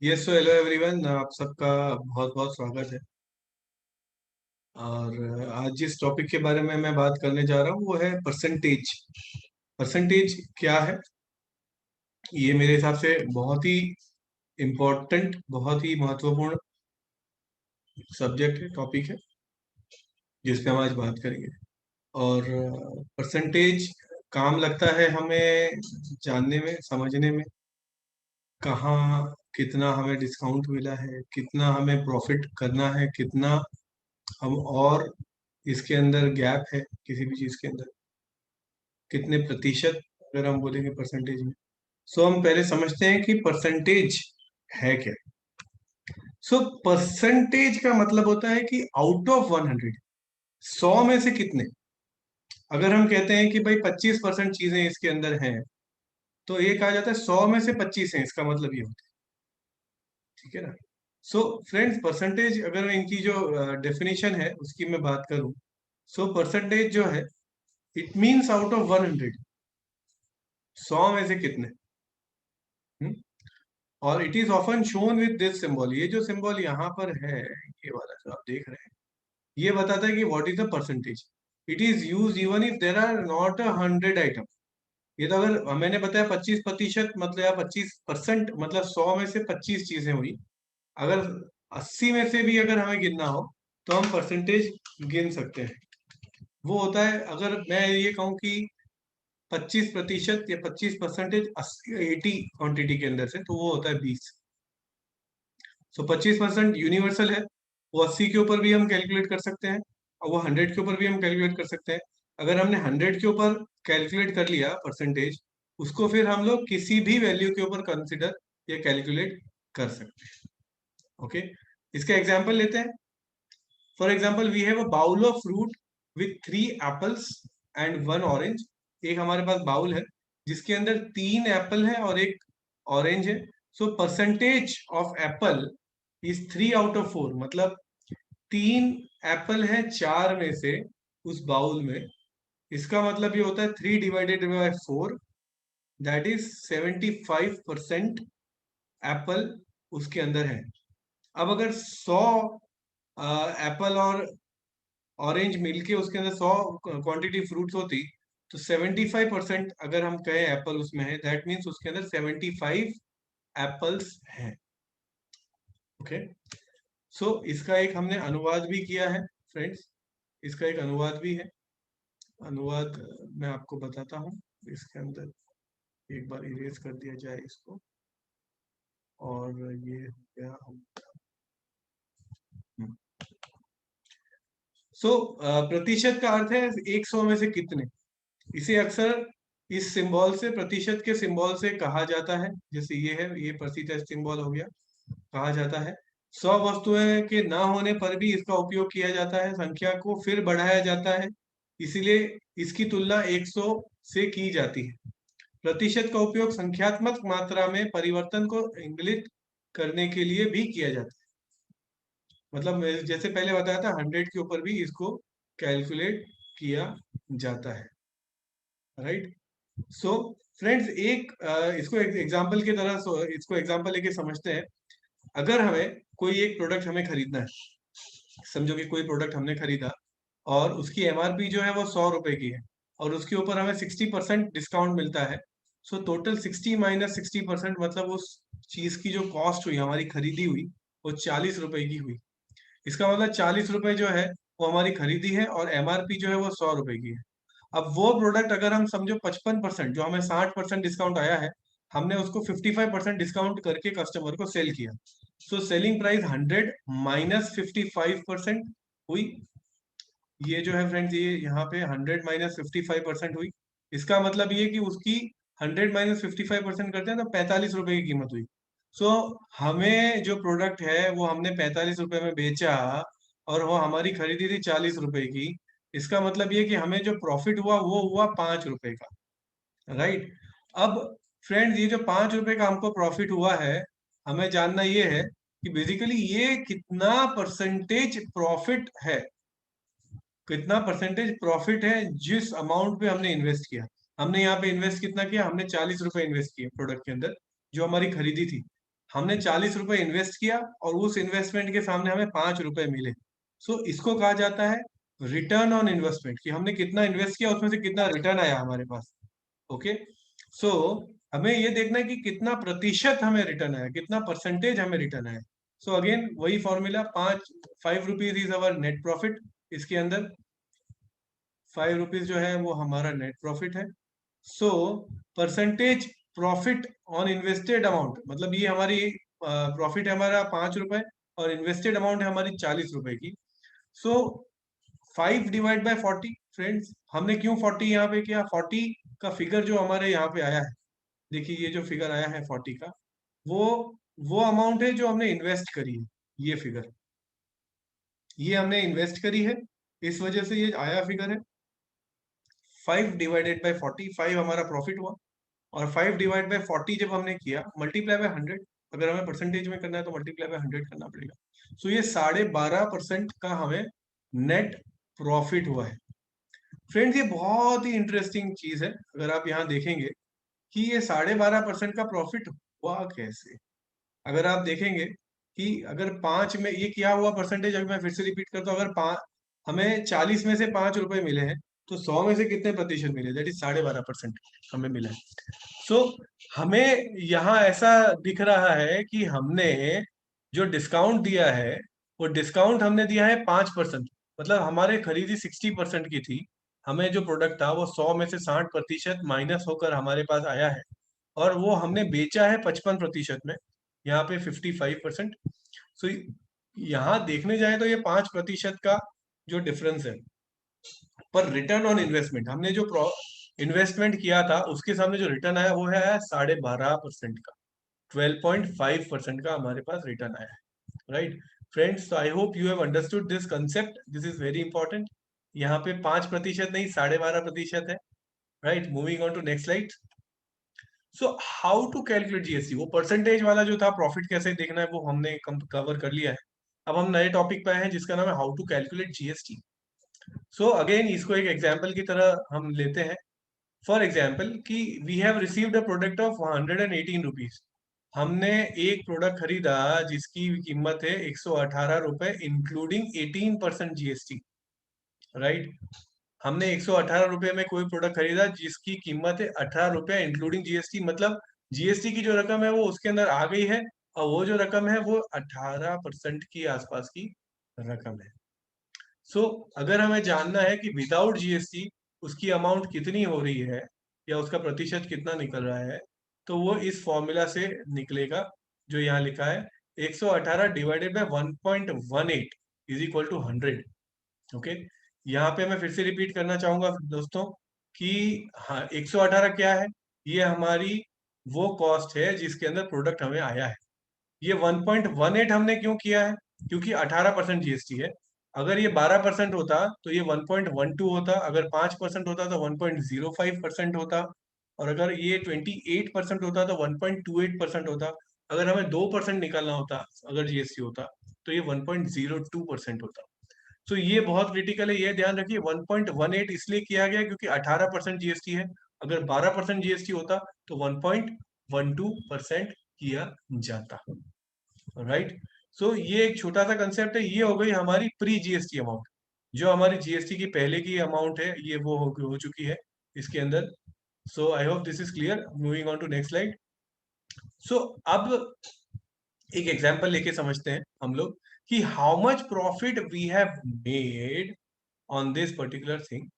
Yes, so hello everyone, आप सबका बहुत बहुत स्वागत है। और आज जिस टॉपिक के बारे में मैं बात करने जा रहा हूँ वो है परसेंटेज। परसेंटेज क्या है? ये मेरे हिसाब से बहुत ही इम्पोर्टेंट, बहुत ही महत्वपूर्ण सब्जेक्ट है, टॉपिक है, जिस पे हम आज बात करेंगे। और परसेंटेज काम लगता है हमें जानने में, समझने में, कहाँ कितना हमें डिस्काउंट मिला है, कितना हमें प्रॉफिट करना है, कितना हम और इसके अंदर गैप है किसी भी चीज के अंदर, कितने प्रतिशत, अगर हम बोलेंगे परसेंटेज में। सो हम पहले समझते हैं कि परसेंटेज है क्या। सो परसेंटेज का मतलब होता है कि आउट ऑफ 100, 100 में से कितने। अगर हम कहते हैं कि भाई 25% चीजें इसके अंदर हैं, तो ये कहा जाता है 100 में से 25 है, इसका मतलब ये होता है। ठीक है ना? सो फ्रेंड्स, परसेंटेज, अगर मैं इनकी जो डेफिनेशन है उसकी मैं बात करूं, सो परसेंटेज जो है, इट मीन्स आउट ऑफ 100, 100 में से कितने। हम्म? और it is often shown with this symbol. ये जो सिंबल यहाँ पर है, ये वाला जो आप देख रहे हैं, ये बताता है कि what is the percentage. It is use even if there are not 100 item. ये तो अगर मैंने बताया 25%, मतलब या 25%, मतलब 100 में से 25 चीजें हुई। अगर 80 में से भी अगर हमें गिनना हो, तो हम परसेंटेज गिन सकते हैं। वो होता है, अगर मैं ये कहूँ कि 25% या 25%, 80 क्वांटिटी के अंदर से, तो वो होता है 20। सो 25% यूनिवर्सल है। वो 80 के ऊपर भी हम कैलकुलेट कर सकते हैं, और वो 100 के ऊपर भी हम कैलकुलेट कर सकते हैं। अगर हमने 100 के ऊपर कैलकुलेट कर लिया परसेंटेज, उसको फिर हम लोग किसी भी वैल्यू के ऊपर कंसिडर या कैलकुलेट कर सकते हैं। ओके, इसका एग्जाम्पल लेते हैं। For example, we have a bowl of fruit with 3 apples and 1 orange. एक हमारे पास बाउल है जिसके अंदर 3 एप्पल है और एक ऑरेंज है। So percentage of Apple is 3 out of 4, मतलब 3 एप्पल है 4 में से उस बाउल में। इसका मतलब ये होता है 3 divided by 4, that is 75% Apple उसके अंदर है। अब अगर 100 एप्पल और ऑरेंज मिलके उसके अंदर 100 क्वांटिटी फ्रूट्स होती, तो 75% अगर हम कहें एप्पल उसमें है, दैट मीन्स उसके अंदर 75 एप्पल्स हैं। ओके, सो इसका एक हमने अनुवाद भी किया है फ्रेंड्स। इसका एक अनुवाद भी है। अनुवाद मैं आपको बताता हूँ इसके अंदर। एक बार इरेज कर दिया जाए इसको, और ये हो गया। सो प्रतिशत का अर्थ है 100 में से कितने। इसे अक्सर इस सिंबल से, प्रतिशत के सिंबल से कहा जाता है। जैसे ये है, ये प्रतिशत सिंबल हो गया, कहा जाता है। 100 वस्तुएं के ना होने पर भी इसका उपयोग किया जाता है, संख्या को फिर बढ़ाया जाता है, इसीलिए इसकी तुलना 100 से की जाती है। प्रतिशत का उपयोग संख्यात्मक मात्रा में परिवर्तन को इंगित करने के लिए भी किया जाता है। मतलब मैं जैसे पहले बताया था, 100 के ऊपर भी इसको कैलकुलेट किया जाता है। राइट? सो फ्रेंड्स, एक इसको एक एग्जाम्पल की तरह, इसको एग्जाम्पल लेके समझते हैं। अगर हमें कोई एक प्रोडक्ट हमें खरीदना है, समझो कि कोई प्रोडक्ट हमने खरीदा और उसकी एमआरपी जो है वो 100 रुपए की है, और उसके ऊपर हमें 60% डिस्काउंट मिलता है। सो टोटल 60 - 60%, मतलब उस चीज की जो कॉस्ट हुई, हमारी खरीदी हुई, वो 40 रुपए की हुई। इसका मतलब 40 रुपए जो है वो हमारी खरीदी है, और एमआरपी जो है वो 100 रुपए की है। अब वो प्रोडक्ट अगर हम समझो 55%, जो हमें 60% डिस्काउंट आया है, हमने उसको 55% डिस्काउंट करके कस्टमर को सेल किया। सो सेलिंग प्राइस 100 - 55% हुई। ये जो है फ्रेंड्स, ये यहाँ पे 100 - 55% हुई। इसका मतलब ये कि उसकी 100 - 55% करते हैं तो 45 रुपए की कीमत हुई। सो हमें जो प्रोडक्ट है वो हमने 45 रुपए में बेचा, और वो हमारी खरीदी थी 40 रुपए की। इसका मतलब ये कि हमें जो प्रॉफिट हुआ वो हुआ 5 रुपए का। राइट? अब फ्रेंड्स, ये जो 5 रुपए का हमको प्रॉफिट हुआ है, हमें जानना ये है कि बेसिकली ये कितना परसेंटेज प्रॉफिट है, कितना परसेंटेज प्रॉफिट है जिस अमाउंट पे हमने इन्वेस्ट किया। हमने यहाँ पे इन्वेस्ट कितना किया? हमने 40 रुपए इन्वेस्ट किए प्रोडक्ट के अंदर, जो हमारी खरीदी थी। हमने 40 रुपए इन्वेस्ट किया और उस इन्वेस्टमेंट के सामने हमें 5 रुपए मिले। सो इसको कहा जाता है रिटर्न ऑन इन्वेस्टमेंट, कि हमने कितना इन्वेस्ट किया उसमें से कितना रिटर्न आया हमारे पास। ओके। सो हमें ये देखना है कि कितना प्रतिशत हमें रिटर्न आया, कितना परसेंटेज हमें रिटर्न आया। सो अगेन वही formula, 5 rupees is our net profit. इसके अंदर 5 रुपीज जो है वो हमारा नेट प्रॉफिट है। So percentage profit on invested amount, मतलब ये हमारी प्रॉफिट है हमारा 5 रुपए और इन्वेस्टेड अमाउंट है हमारी 40 रुपए की। सो 5 डिवाइड बाय 40। फ्रेंड्स, हमने क्यों 40 यहाँ पे किया? 40 का फिगर जो हमारे यहाँ पे आया है, देखिए ये जो फिगर आया है 40 का, वो वो अमाउंट है जो हमने इन्वेस्ट करी है। ये फिगर, ये हमने इन्वेस्ट करी है, इस वजह से ये आया फिगर है। 5 डिवाइडेड बाय 40, 5 हमारा प्रॉफिट हुआ, और 5 डिवाइड बाय 40 जब हमने किया, मल्टीप्लाई बाय 100। अगर हमें परसेंटेज में करना है तो मल्टीप्लाई बाय 100 करना पड़ेगा। सो ये 12.5% का हमें नेट प्रॉफिट हुआ है। फ्रेंड्स, ये बहुत ही इंटरेस्टिंग चीज है। अगर आप यहाँ देखेंगे कि ये 12.5% का प्रॉफिट हुआ कैसे, अगर आप देखेंगे कि अगर 5 में ये क्या हुआ परसेंटेज, अगर मैं फिर से रिपीट करता हूँ, अगर हमें 40 में से 5 रुपए मिले हैं, तो 100 में से कितने प्रतिशत मिले? दैट इज 12.5% हमें मिला है। सो हमें यहाँ ऐसा दिख रहा है कि हमने जो डिस्काउंट दिया है, वो डिस्काउंट हमने दिया है 5%। मतलब हमारे खरीदी 60% की थी, हमें जो प्रोडक्ट था वो 100 में से 60% माइनस होकर हमारे पास आया है, और वो हमने बेचा है 55% में, यहाँ पे 55%। सो यहाँ देखने जाए तो ये 5% का जो डिफरेंस है, पर रिटर्न ऑन इन्वेस्टमेंट, हमने जो इन्वेस्टमेंट किया था उसके सामने जो रिटर्न आया वो है 12.5% का। 12.5% का हमारे पास रिटर्न आया है। Right friends, so I hope you have understood this concept. This is very important. यहाँ पे 5% नहीं 12.5% है। Right, moving on to next slide. So how to calculate GST, वो परसेंटेज वाला जो था प्रॉफिट कैसे देखना है वो हमने कवर कर लिया है। अब हम नए टॉपिक पे आए हैं जिसका नाम है how to calculate GST. So again इसको एक एग्जाम्पल की तरह हम लेते हैं। फॉर एग्जाम्पल कि we have received a product of 118 rupees. हमने एक प्रोडक्ट खरीदा जिसकी कीमत है 118 रुपए इंक्लूडिंग 18% जीएसटी। राइट, हमने 118 रुपए में कोई प्रोडक्ट खरीदा जिसकी कीमत है 18 रुपया इंक्लूडिंग जीएसटी, मतलब जीएसटी की जो रकम है वो उसके अंदर आ गई है, और वो जो रकम है वो 18% की आसपास की रकम है। सो अगर हमें जानना है कि विदाउट जीएसटी उसकी अमाउंट कितनी हो रही है, या उसका प्रतिशत कितना निकल रहा है, तो वो इस फॉर्मूला से निकलेगा जो यहाँ लिखा है, 118 divided by 1.18 is equal to 100। Okay, यहाँ पे मैं फिर से रिपीट करना चाहूंगा दोस्तों कि हाँ, 118 क्या है? ये हमारी वो कॉस्ट है जिसके अंदर प्रोडक्ट हमें आया है। ये 1.18 हमने क्यों किया है? क्योंकि 18% जीएसटी है। अगर ये 12% होता तो ये 1.12 होता, अगर 5% होता तो 1.05% होता, और अगर ये 28% होता तो 1.28% होता। अगर हमें 2% निकालना होता, अगर जीएसटी होता, तो ये 1.02% होता। तो ये बहुत क्रिटिकल है, ये ध्यान रखिए। 1.18 इसलिए किया गया क्योंकि 18% जीएसटी है। अगर 12% जीएसटी होता तो 1.12% किया जाता। राइट, सो ये एक छोटा सा कंसेप्ट है। ये हो गई हमारी प्री जीएसटी अमाउंट। जो हमारी जीएसटी की पहले की अमाउंट है ये वो हो चुकी है इसके अंदर। So I hope this is clear. Moving on to next slide. So अब एक एग्जांपल लेके समझते हैं हम लोग कि how much profit we have made on this particular thing.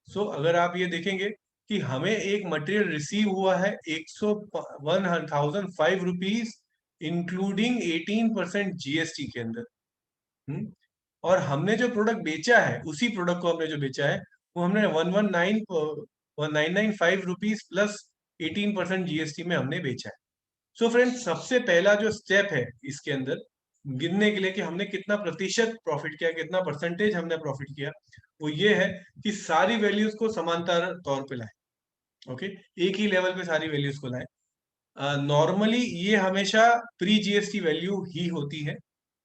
So अगर आप ये देखेंगे कि हमें एक मटेरियल रिसीव हुआ है 1005 रुपीज इंक्लूडिंग 18% जीएसटी के अंदर। हम्म, और हमने जो प्रोडक्ट बेचा है, उसी प्रोडक्ट को हमने जो बेचा है वो हमने 119,995 रुपीज प्लस 18% जीएसटी में हमने बेचा है। सो फ्रेंड्स, सबसे पहला जो स्टेप है इसके अंदर गिनने के लिए कि हमने कितना प्रतिशत प्रॉफिट किया, कितना परसेंटेज हमने प्रॉफिट किया, वो ये है कि सारी वैल्यूज को समांतर तौर पे लाए। ओके, एक ही लेवल पे सारी वैल्यूज को लाए। नॉर्मली ये हमेशा प्री जीएसटी वैल्यू ही होती है।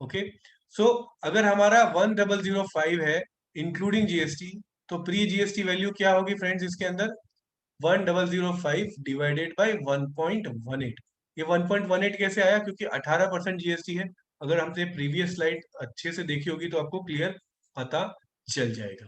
ओके, सो अगर हमारा 1005 है इंक्लूडिंग जीएसटी, तो प्री जीएसटी वैल्यू क्या होगी फ्रेंड्स इसके अंदर? 1005 डिवाइडेड बाय 1.18। ये 1.18 कैसे आया? क्योंकि 18% जीएसटी है। अगर हमने प्रीवियस स्लाइड अच्छे से देखी होगी तो आपको क्लियर पता चल जाएगा।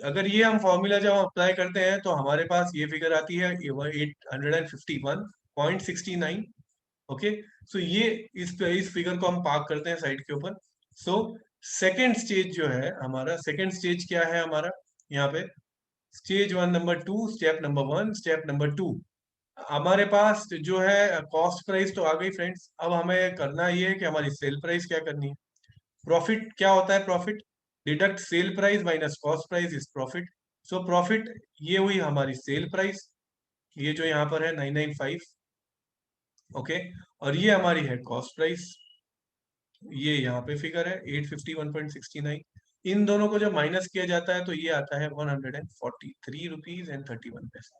अगर ये हम फॉर्मूला जब हम अप्लाई करते हैं तो हमारे पास ये फिगर आती है 851.69। ओके, ये इस फिगर को हम पार्क करते हैं साइड के ऊपर। सो सेकेंड स्टेज जो है हमारा, सेकेंड स्टेज क्या है हमारा यहाँ पे? Stage 1 number 2, step number 1, step number 2। हमारे पास जो है कॉस्ट प्राइस तो आ गई फ्रेंड्स। अब हमें करना ये है कि हमारी सेल प्राइस क्या करनी है। प्रॉफिट क्या होता है? Profit deduct sale price minus cost price is profit. Profit ये हुई हमारी सेल प्राइस, ये जो यहाँ पर है 995। ओके, और ये हमारी है कॉस्ट प्राइस, ये यहाँ पे फिगर है 851.69। इन दोनों को जब माइनस किया जाता है तो ये आता है 143 रुपीज एंड 31 पैसा।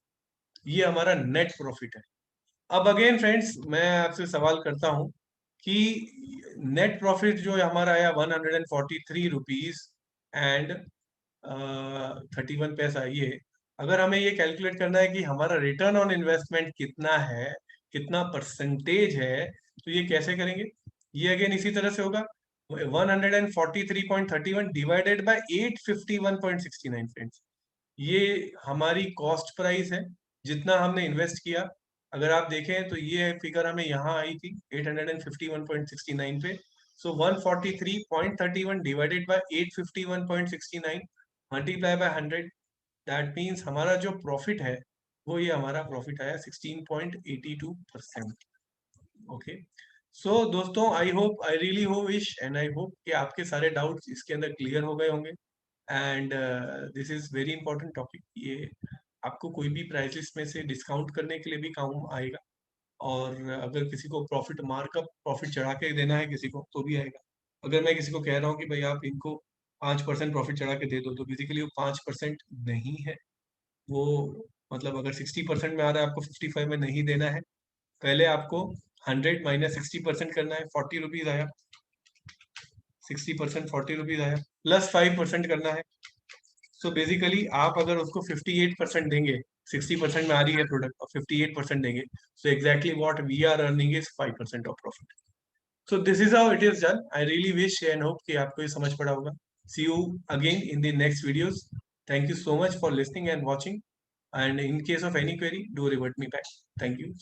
ये हमारा नेट प्रॉफिट है। अब अगेन फ्रेंड्स मैं आपसे सवाल करता हूं कि नेट प्रॉफिट जो हमारा आया 143 रुपीज एंड 31 पैसा, ये अगर हमें ये कैलकुलेट करना है कि हमारा रिटर्न ऑन इन्वेस्टमेंट कितना है, कितना परसेंटेज है, तो ये कैसे करेंगे? ये अगेन इसी तरह से होगा 143.31 डिवाइडेड बाय 851.69 फ्रेंड्स। ये हमारी कॉस्ट प्राइस है, जितना हमने इन्वेस्ट किया। अगर आप देखें तो ये फिगर हमें यहाँ आई थी 851.69 पे। 143.31 divided by 851.69 multiply by 100, that means हमारा जो प्रॉफिट है वो ये हमारा प्रॉफिट आया 16.82%। ओके, दोस्तों आई रियली हो विश एंड आई होप कि आपके सारे डाउट्स इसके अंदर क्लियर हो गए होंगे। And this is very important topic. ये आपको कोई भी प्राइसेस में से डिस्काउंट करने के लिए भी काम आएगा, और अगर किसी को प्रॉफिट मार्कअप, प्रॉफिट चढ़ा के देना है किसी को तो भी आएगा। अगर मैं किसी को कह रहा हूँ कि भाई आप इनको 5% प्रॉफिट चढ़ा के दे दो, तो बेसिकली वो 5% नहीं है। वो मतलब अगर 60% में आ रहा है, आपको 55 में नहीं देना है। पहले आपको 100 माइनस 60% करना है, 40 रुपीज आया। 60% 40 रुपीज आया, प्लस 5% करना है। बेसिकली आप अगर उसको 58% देंगे, 60% में आ रही है प्रोडक्ट और 58% देंगे, exactly what we are earning is 5% of profit. This is how it is done. I really wish and hope कि आपको ये समझ पड़ा होगा। See you again in the next videos. Thank you so much for listening and watching, and in case of any query do revert me back. Thank you.